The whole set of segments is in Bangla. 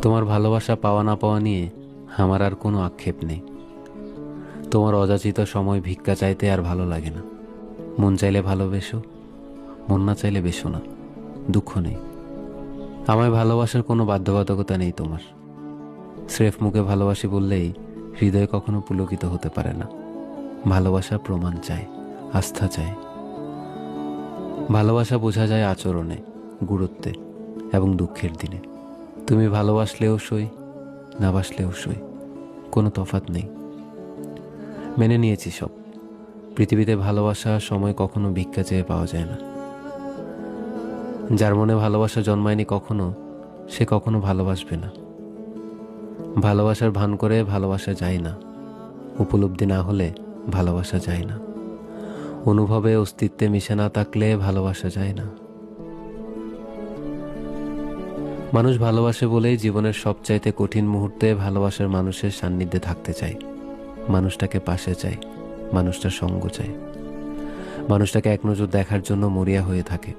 তোমার ভালোবাসা পাওয়া না পাওয়া নিয়ে আমার আর কোনো আক্ষেপ নেই। তোমার অযাচিত সময় ভিক্ষা চাইতে আর ভালো লাগে না। মন চাইলে ভালোবেসো, মন না চাইলে বেসো না, দুঃখ নেই। আমায় ভালোবাসার কোনো বাধ্যবাধকতা নেই তোমার। স্রেফ মুখে ভালোবাসি বললেই হৃদয় কখনো পুলকিত হতে পারে না। ভালোবাসা প্রমাণ চায়, আস্থা চায়। ভালোবাসা বোঝা যায় আচরণে, গুরুত্বে এবং দুঃখের দিনে। তুমি ভালোবাসলেও সই, না বাসলেও সই, কোনো তফাৎ নেই। মেনে নিয়েছি সব। পৃথিবীতে ভালোবাসা সময় কখনো ভিক্ষা চেয়ে পাওয়া যায় না। যার মনে ভালোবাসা জন্মায়নি কখনো, সে কখনো ভালোবাসবে না। ভালোবাসার ভান করে ভালোবাসা যায় না। উপলব্ধি না হলে ভালোবাসা যায় না। অনুভবে অস্তিত্বে মিশে না থাকলে ভালোবাসা যায় না। মানুষ ভালোবাসে বলেই জীবনের সবচাইতে কঠিন মুহূর্তে ভালোবাসার মানুষের সান্নিধ্যে থাকতে চায়। মানুষটাকে পাশে চায়, মানুষটার সঙ্গ চায়, মানুষটাকে এক নজর দেখার জন্য মরিয়া হয়ে থাকে।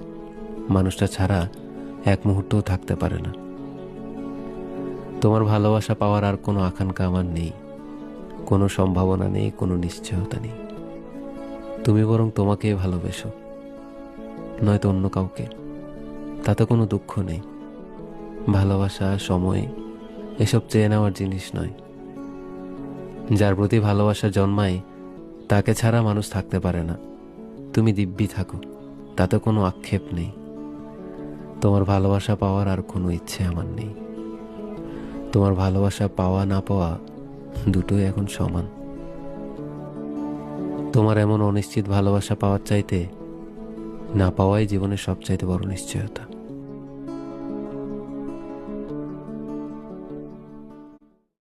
মানুষটা ছাড়া এক মুহূর্তও থাকতে পারে না। তোমার ভালোবাসা পাওয়ার আর কোনো আকাঙ্ক্ষা আমার নেই, কোনো সম্ভাবনা নেই, কোনো নিশ্চয়তা নেই। তুমি বরং তোমাকেই ভালোবেসো, নয়তো অন্য কাউকে, তাতে কোনো দুঃখ নেই। ভালোবাসা, সময় এসব চেয়ে নেওয়ার জিনিস নয়। যার প্রতি ভালোবাসা জন্মায় তাকে ছাড়া মানুষ থাকতে পারে না। তুমি দিব্যি থাকো, তাতে কোনো আক্ষেপ নেই। তোমার ভালোবাসা পাওয়ার আর কোনো ইচ্ছে আমার নেই। তোমার ভালোবাসা পাওয়া না পাওয়া দুটোই এখন সমান। তোমার এমন অনিশ্চিত ভালোবাসা পাওয়ার চাইতে না পাওয়াই জীবনের সবচাইতে বড় নিশ্চয়তা।